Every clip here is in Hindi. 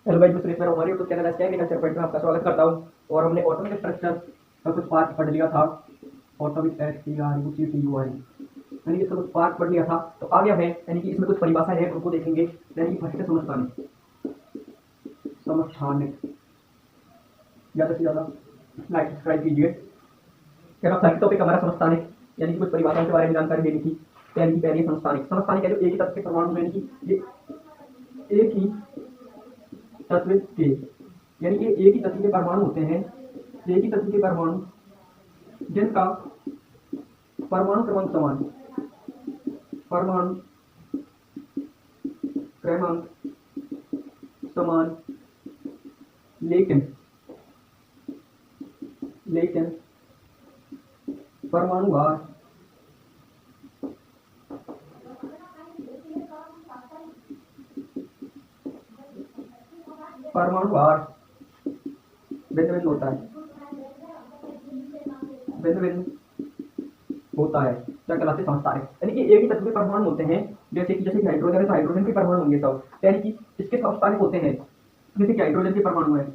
हेलो भाई, मैं सुरेश मेरा हमारे यूट्यूब चैनल एग्रीकल्चर पॉइंट में आपका स्वागत करता हूँ। और हमने ऑटोमेटिक स्ट्रक्चर का कुछ पार्ट पढ़ लिया था। Atomic S T R U C T U I, यानी कि इसका कुछ पार्ट पढ़ लिया था। तो आगे हमें यानी कि इसमें कुछ परिभाषाएं हैं उनको देखेंगे। यानी कि फर्स्ट है समस्थानिक। समस्थानिक ज़्यादा से ज़्यादा लाइक सब्सक्राइब कीजिए। क्या फर्स्ट टॉपिक हमारा समस्थानिक, यानी कि कुछ परिभाषाओं के बारे में जानकारी देनी थी। यानी कि पहली समस्थानिक समस्थानिक है जो एक ही तत्व के परमाणु, यानी कि ये एक ही तत्व के, यानी कि एक ही तत्व के परमाणु होते हैं। एक ही तत्व के परमाणु जिनका परमाणु क्रमांक समान, परमाणु क्रमांक समान, लेकिन लेकिन परमाणु भार परमाणु भार भिन्न भिन्न होता है, भिन्न भिन्न होता है। क्या कहलाते हैं समस्थानिक, यानी कि एक ही तत्व के परमाणु होते हैं। जैसे कि हाइड्रोजन है तो हाइड्रोजन के परमाणु होंगे सब, यानी कि इसके समस्थानिक होते हैं। जैसे कि हाइड्रोजन के परमाणु है,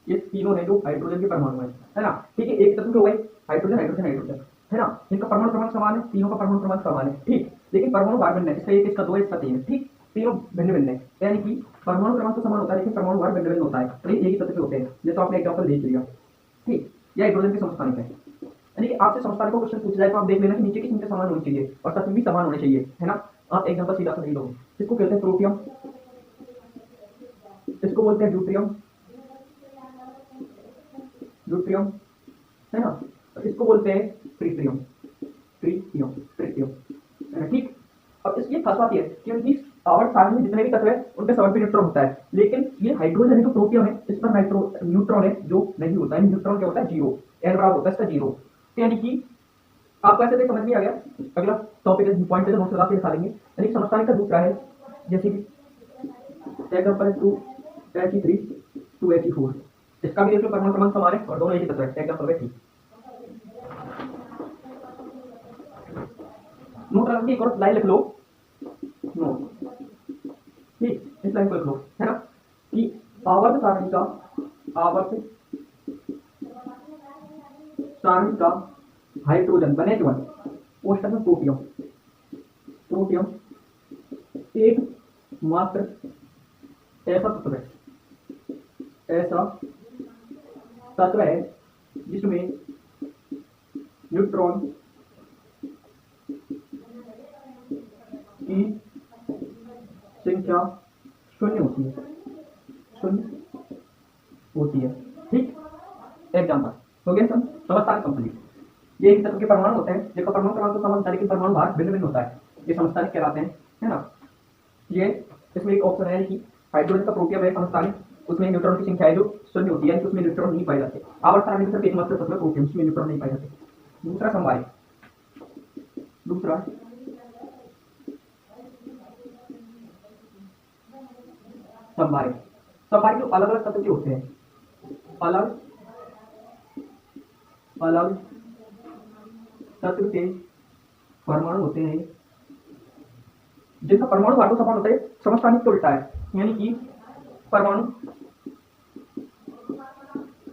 ये तीनों है जो हाइड्रोजन के परमाणु है ना। ठीक है, एक तत्व के हो गए हाइड्रोजन हाइड्रोजन हाइड्रोजन, है ना। इनका परमाणु क्रमांक समान है, तीनों का परमाणु क्रमांक समान है, ठीक। लेकिन परमाणु भार भिन्न है, इसका एक, इसका दो, इसका तीन, ठीक। तीनों भिन्न भिन्न है, यानी कि परमाणु क्रमांक तो समान होता है लेकिन परमाणु भार भिन्न भिन्न होता है। तो ये एक ही तत्व के होते हैं, जैसे आपने एग्जाम्पल देख लिया, ठीक। यह हाइड्रोजन के समस्थानिक है। यानी कि आपसे समस्थानिक को क्वेश्चन पूछा जाए तो आप देख लेना कि नीचे की संख्या समान होनी चाहिए और तत्व भी समान होने चाहिए, है ना। आप एग्जाम्पल सीधा सा नहीं लोगे। इसको कहते हैं प्रोटियम, इसको बोलते हैं ड्यूट्रियम, ड्यूट्रियम, है ना। तो इसको बोलते हैं ट्रिटियम, ट्रिटियम, ट्रिटियम, ठीक। अब इसकी खास बात यह है कि उनकी आवर्त सारणी में जितने भी तत्व है उनका समान न्यूट्रॉन होता है। लेकिन ये हाइड्रोजन है जो प्रोटियम है, इस पर न्यूट्रॉन है जो नहीं होता है। न्यूट्रॉन क्या होता है, जीरो, एन बराबर होता है इसका जीरो। तो यानी कि आपको ऐसे समझ में आ गया। अगला टॉपिक पॉइंट पे नोट लगा के दिखा देंगे। यानी समस्थानिक का दूसरा है, जैसे कि एग्जाम्पल 2He3 2He4, इसका भी देख लो परमाणु क्रमांक समान है और दोनों एक ही तत्व है। एग्जाम्पल है, ठीक। नोट लगा के एक और लाइन लिख लो, नोट, ठीक। इस लाइन को लिख लो, है ना, कि आवर्त सारणी का, आवर्त सारणी का हाइड्रोजन बने केवल पोस्टर में प्रोटियम, प्रोटियम एक मात्र ऐसा तत्व है, ऐसा तत्व है जिसमें न्यूट्रॉन की संख्या शून्य होती है, शून्य होती है, ठीक। एग्जाम्पल हो गया, समस्थानिक कंप्लीट। ये एक तत्व के परमाणु होते हैं जिनका परमाणु क्रमांक तो समान होता है लेकिन परमाणु भार भिन्न भिन्न होता है, ये समस्थानिक कहलाते हैं, है ना। ये इसमें एक ऑप्शन है कि हाइड्रोजन का प्रोटियम है समस्थानिक, उसमें न्यूट्रॉन की संख्या है जो शून्य होती है, उसमें न्यूट्रॉन नहीं पाए जाते। आवर्त सारणी में सिर्फ एकमात्र तत्व है प्रोटियम, उसमें न्यूट्रॉन नहीं पाए जाते। दूसरा समवाय, दूसरा समवाय, समवाय जो अलग अलग तत्व के होते हैं, अलग अलग तत्व के परमाणु होते हैं जिनका परमाणु भार तो समान होता है। समस्थानिक तो उल्टा है, यानी कि परमाणु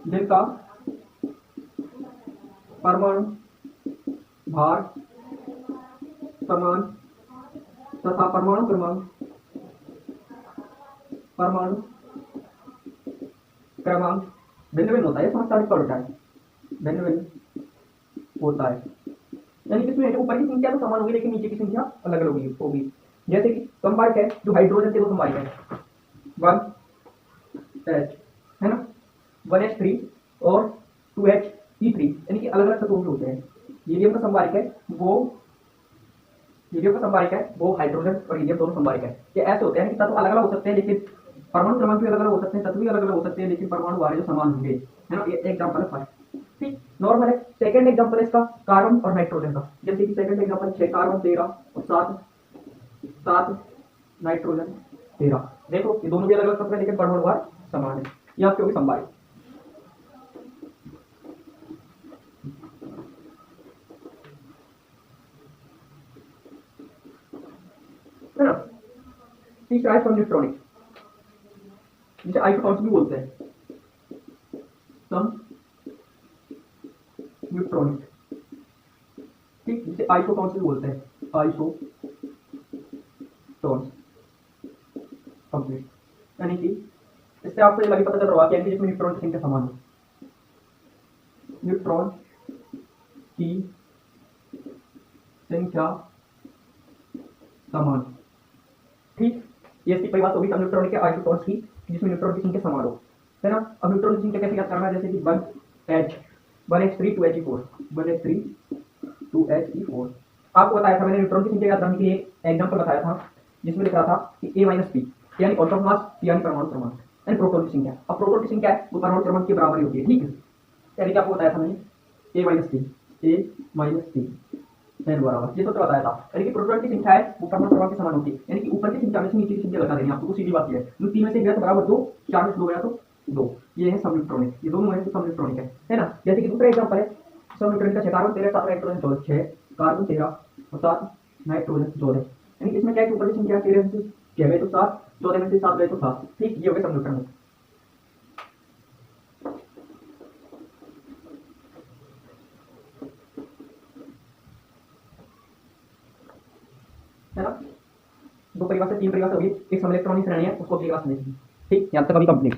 जिनका परमाणु भार समान तथा परमाणु क्रमांक, परमाणु क्रमांक भिन्न भिन्न होता है, समस्थानिक का उल्टा है, भिन्न भिन्न होता है। यानी कि इसमें ऊपर की संख्या तो समान होगी लेकिन नीचे की संख्या अलग अलग होगी। जैसे कि संवाहक है जो हाइड्रोजन के दो संवाहक है, 1H, है ना, 1H3 और 2He3, यानी कि अलग अलग तत्वों के होते हैं। हीलियम का संवाहक है वो, हीलियम का संवाहक है वो हाइड्रोजन और हीलियम दोनों संवाहक है। ये ऐसे होते हैं कि तत्व अलग अलग हो सकते हैं लेकिन परमाणु क्रमांक भी अलग अलग हो सकते हैं, तत्व भी अलग अलग हो सकते हैं लेकिन परमाणु भार जो समान होंगे, है ना। ये एग्जाम्पल है फर्स्ट, ठीक, नॉर्मल है। सेकंड एग्जांपल है इसका कार्बन और नाइट्रोजन का। जैसे कि सेकंड एग्जांपल 6 कार्बन 13 और 7 नाइट्रोजन 13। देखो ये दोनों भी अलग अलग तत्व है लेकिन परमाणु भार समान है। ये आपके होगी समवाय, है ना। तीसरा है न्यूट्रॉनिक, जिसे आइसोटॉन्स भी बोलते हैं, सम न्यूट्रॉनिक, ठीक, जिसे आइसोटॉन्स भी बोलते हैं, आइसोटॉन्स कंप्लीट। यानी कि इससे आपको ये लगे पता चल रहा है कि जिसमें न्यूट्रॉन की संख्या समान हो, न्यूट्रॉन की संख्या समान, ठीक, ये इसकी परिभाषा होगी न्यूट्रॉन के आइसोटॉन्स की, जिसमें न्यूट्रॉन की संख्या समान हो, है ना। अब न्यूट्रॉन की संख्या कैसे याद करना है, जैसे कि 1h3 2he4, 1h3 2he4। आपको बताया था मैंने न्यूट्रॉन की संख्या याद करने के लिए एग्जांपल बताया था, जिसमें लिख रहा था कि a - p यानी ऑटो ऑफ मास, p यानी परमाणु क्रमांक, यानी प्रोटॉन की संख्या। अब प्रोटॉन की संख्या है वो परमाणु क्रमांक के बराबर ही होती है, ठीक है। यानी कि आपको बताया था मैंने a - p n बराबर, ये तो बताया था। यानी कि प्रोटॉन की संख्या है वो परमाणु क्रमांक के समान होती है, यानी कि ऊपर की संख्या में से नीचे की संख्या घटा देनी है आपको, सीधी बात है। 3 में से गया तो बराबर 2, 4 में से 2 गया तो 2, ये है समन्यूट्रॉनिक, ये दोनों है तो समन्यूट्रॉनिक है ना। जैसे कि दूसरा एग्जांपल है समन्यूट्रॉनिक का 6 कार्बन 13 7 नाइट्रोजन 14, 6 कार्बन 13 और 7 नाइट्रोजन 14, यानी कि इसमें क्या है, ऊपर की संख्या 13 में से 6 गए तो 7, 14 में से 7 गए तो 7, ठीक, ये हो गया समन्यूट्रॉनिक, है ना। 2 परिभाषा 3 परिभाषा होगी, एक समइलेक्ट्रॉनिक श्रेणी है, उसको अगली क्लास में देखेंगे, ठीक, यहाँ तक अभी कंप्लीट।